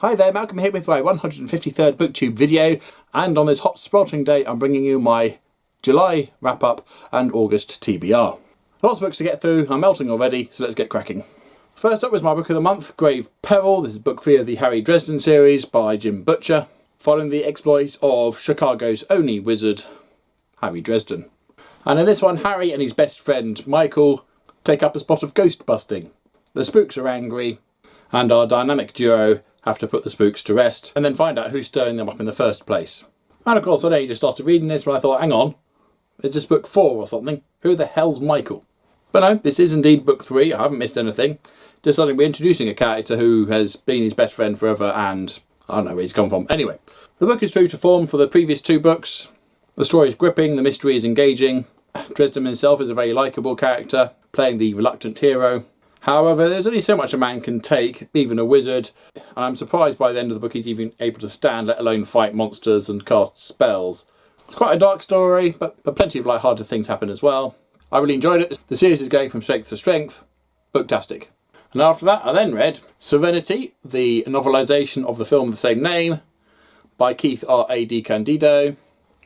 Hi there, Malcolm here with my 153rd Booktube video, and on this hot sweltering day I'm bringing you my July wrap-up and August TBR. Lots of books to get through, I'm melting already, so let's get cracking. First up was my book of the month, Grave Peril. This is book 3 of the Harry Dresden series by Jim Butcher, following the exploits of Chicago's only wizard, Harry Dresden. And in this one, Harry and his best friend Michael take up a spot of ghost busting. The spooks are angry, and our dynamic duo have to put the spooks to rest and then find out who's stirring them up in the first place. And of course, I only just started reading this when I thought, hang on, is this book 4 or something? Who the hell's Michael? But no, this is indeed book 3. I haven't missed anything. Just suddenly we're introducing a character who has been his best friend forever, and I don't know where he's come from. Anyway, the book is true to form for the previous 2 books. The story is gripping, the mystery is engaging. Dresden himself is a very likeable character, playing the reluctant hero. However, there's only so much a man can take, even a wizard, and I'm surprised by the end of the book he's even able to stand, let alone fight monsters and cast spells. It's quite a dark story, but plenty of light-hearted things happen as well. I really enjoyed it. The series is going from strength to strength. Booktastic. And after that, I then read Serenity, the novelisation of the film of the same name, by Keith R.A. DiCandido.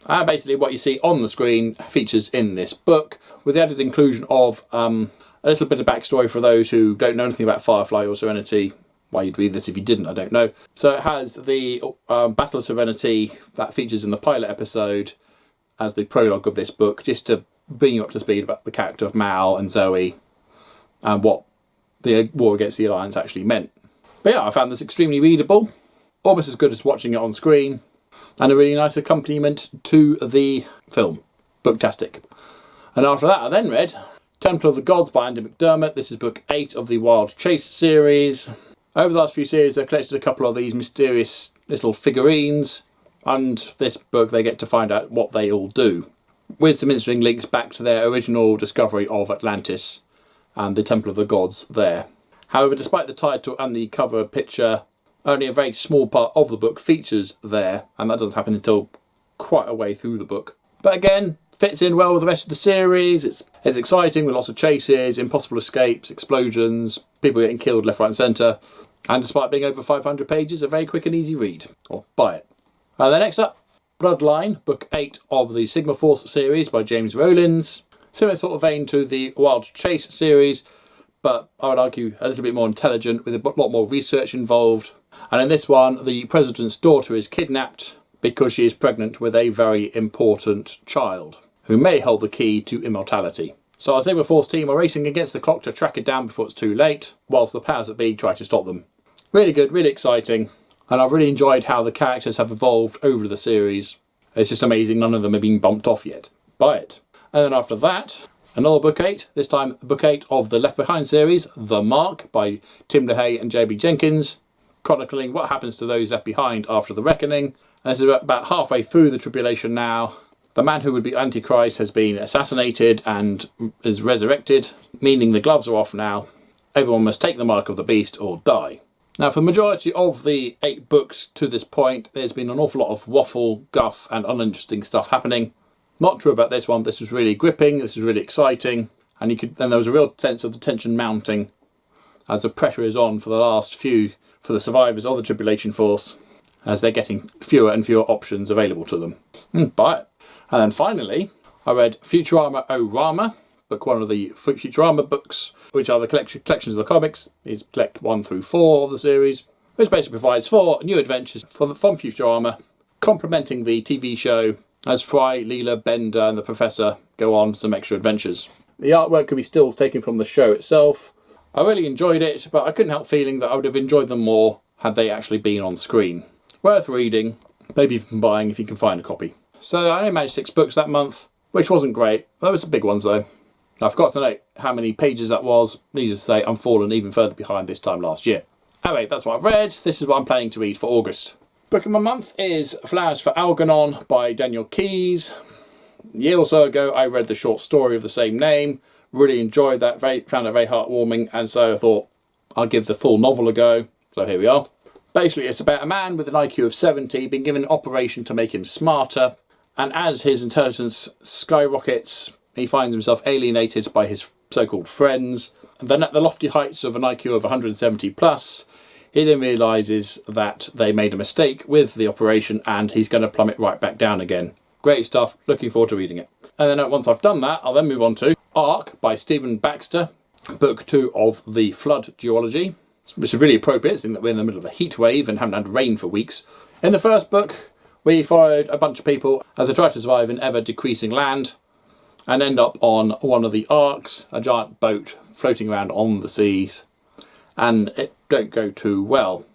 And basically what you see on the screen features in this book, with the added inclusion of a little bit of backstory for those who don't know anything about Firefly or Serenity. Why you'd read this if you didn't, I don't know. So it has the Battle of Serenity that features in the pilot episode as the prologue of this book, just to bring you up to speed about the character of Mal and Zoe and what the war against the Alliance actually meant. But yeah, I found this extremely readable, almost as good as watching it on screen, and a really nice accompaniment to the film. Booktastic. And after that I then read Temple of the Gods by Andy McDermott. This is book 8 of the Wild Chase series. Over the last few series I've collected a couple of these mysterious little figurines, and this book they get to find out what they all do, with some interesting links back to their original discovery of Atlantis and the Temple of the Gods there. However, despite the title and the cover picture, only a very small part of the book features there, and that doesn't happen until quite a way through the book. But again, fits in well with the rest of the series. It's exciting with lots of chases, impossible escapes, explosions, people getting killed left, right and centre. And despite being over 500 pages, a very quick and easy read. Or buy it. And then next up, Bloodline, book 8 of the Sigma Force series by James Rowlands. Similar sort of vein to the Wild Chase series, but I would argue a little bit more intelligent, with a lot more research involved. And in this one, the president's daughter is kidnapped because she is pregnant with a very important child, who may hold the key to immortality. So our Sigma Force team are racing against the clock to track it down before it's too late, whilst the powers that be try to stop them. Really good, really exciting, and I've really enjoyed how the characters have evolved over the series. It's just amazing none of them have been bumped off yet. Buy it. And then after that, another book 8, this time book 8 of the Left Behind series, The Mark by Tim LaHaye and J.B. Jenkins, chronicling what happens to those left behind after the reckoning. And this is about halfway through the tribulation now. The man who would be Antichrist has been assassinated and is resurrected, meaning the gloves are off now. Everyone must take the mark of the beast or die. Now, for the majority of the 8 books to this point, there's been an awful lot of waffle, guff and uninteresting stuff happening. Not true about this one. This was really gripping, this was really exciting, and there was a real sense of the tension mounting as the pressure is on for the last few, for the survivors of the Tribulation Force, as they're getting fewer and fewer options available to them. Buy it. And then finally, I read Futurama Orama, book 1 of the Futurama books, which are the collections of the comics. These collect 1 through 4 of the series, which basically provides 4 new adventures from Futurama, complementing the TV show as Fry, Leela, Bender and the Professor go on some extra adventures. The artwork can be stills taken from the show itself. I really enjoyed it, but I couldn't help feeling that I would have enjoyed them more had they actually been on screen. Worth reading, maybe even buying if you can find a copy. So I only managed 6 books that month, which wasn't great. There were some big ones though. I forgot to note how many pages that was. Needless to say, I'm fallen even further behind this time last year. Anyway, that's what I've read. This is what I'm planning to read for August. Book of my month is Flowers for Algernon by Daniel Keyes. A year or so ago I read the short story of the same name. Really enjoyed that, found it very heartwarming, and so I thought I'll give the full novel a go. So here we are. Basically it's about a man with an IQ of 70 being given an operation to make him smarter, and as his intelligence skyrockets he finds himself alienated by his so-called friends. And then at the lofty heights of an IQ of 170 plus, He then realises that they made a mistake with the operation and he's going to plummet right back down again. Great stuff, looking forward to reading it. And then once I've done that, I'll then move on to Ark by Stephen Baxter, book 2 of the Flood duology, which is really appropriate, seeing that we're in the middle of a heat wave and haven't had rain for weeks. In the first book, we followed a bunch of people as they try to survive in ever-decreasing land and end up on one of the arks, a giant boat floating around on the seas, and it don't go too well.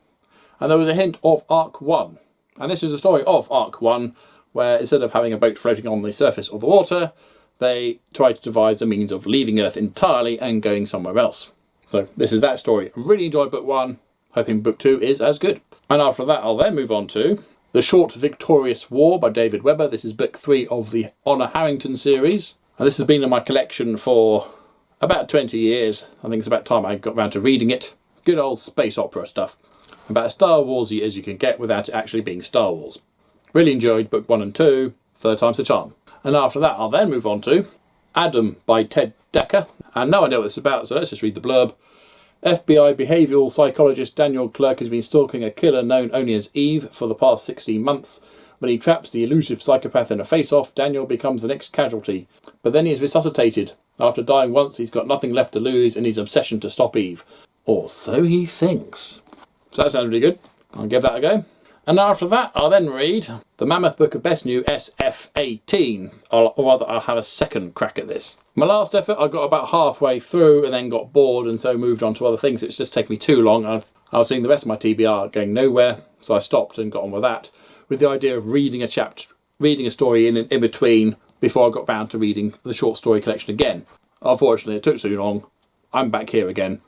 And there was a hint of Ark 1, and this is the story of Ark 1, where instead of having a boat floating on the surface of the water, they tried to devise a means of leaving Earth entirely and going somewhere else. So this is that story. I really enjoyed book 1, hoping book 2 is as good. And after that, I'll then move on to The Short Victorious War by David Webber. This is book 3 of the Honor Harrington series. And this has been in my collection for about 20 years. I think it's about time I got around to reading it. Good old space opera stuff. About as Star Warsy as you can get without it actually being Star Wars. Really enjoyed book 1 and 2. Third time's the charm. And after that, I'll then move on to Adam by Ted Decker. And no idea what this is about, so let's just read the blurb. FBI behavioural psychologist Daniel Clerk has been stalking a killer known only as Eve for the past 16 months. When he traps the elusive psychopath in a face-off, Daniel becomes the next casualty. But then he is resuscitated. After dying once, he's got nothing left to lose in his obsession to stop Eve. Or so he thinks. So that sounds really good. I'll give that a go. And after that, I'll then read the Mammoth Book of Best New SF18. Or rather, I'll have a second crack at this. My last effort, I got about halfway through and then got bored and so moved on to other things. It's just taken me too long. I was seeing the rest of my TBR going nowhere, so I stopped and got on with that, with the idea of reading a story in between before I got round to reading the short story collection again. Unfortunately, it took too long. I'm back here again.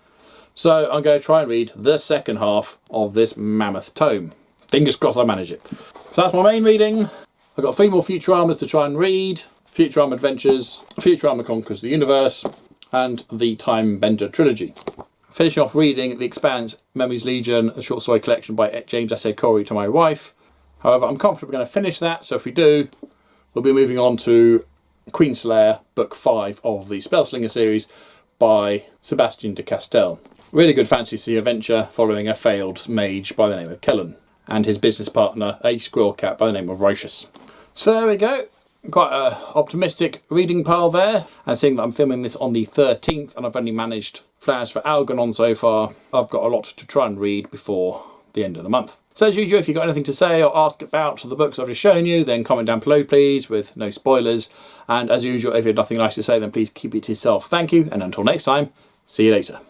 So I'm going to try and read the second half of this mammoth tome. Fingers crossed I manage it. So that's my main reading. I've got 3 more Futuramas to try and read. Futurama Adventures, Futurama Conquers the Universe, and the Time Bender Trilogy. Finishing off reading The Expanse, Memories Legion, the short story collection by James S. A. Corey to my wife. However, I'm confident we're going to finish that, so if we do, we'll be moving on to Queenslayer, book 5 of the Spellslinger series by Sebastian de Castell. Really good fantasy adventure following a failed mage by the name of Kellen and his business partner, a squirrel cat by the name of Rochus. So there we go. Quite an optimistic reading pile there. And seeing that I'm filming this on the 13th and I've only managed Flowers for Algernon so far, I've got a lot to try and read before the end of the month. So as usual, if you've got anything to say or ask about the books I've just shown you, then comment down below please, with no spoilers. And as usual, if you have nothing nice to say, then please keep it to yourself. Thank you, and until next time, see you later.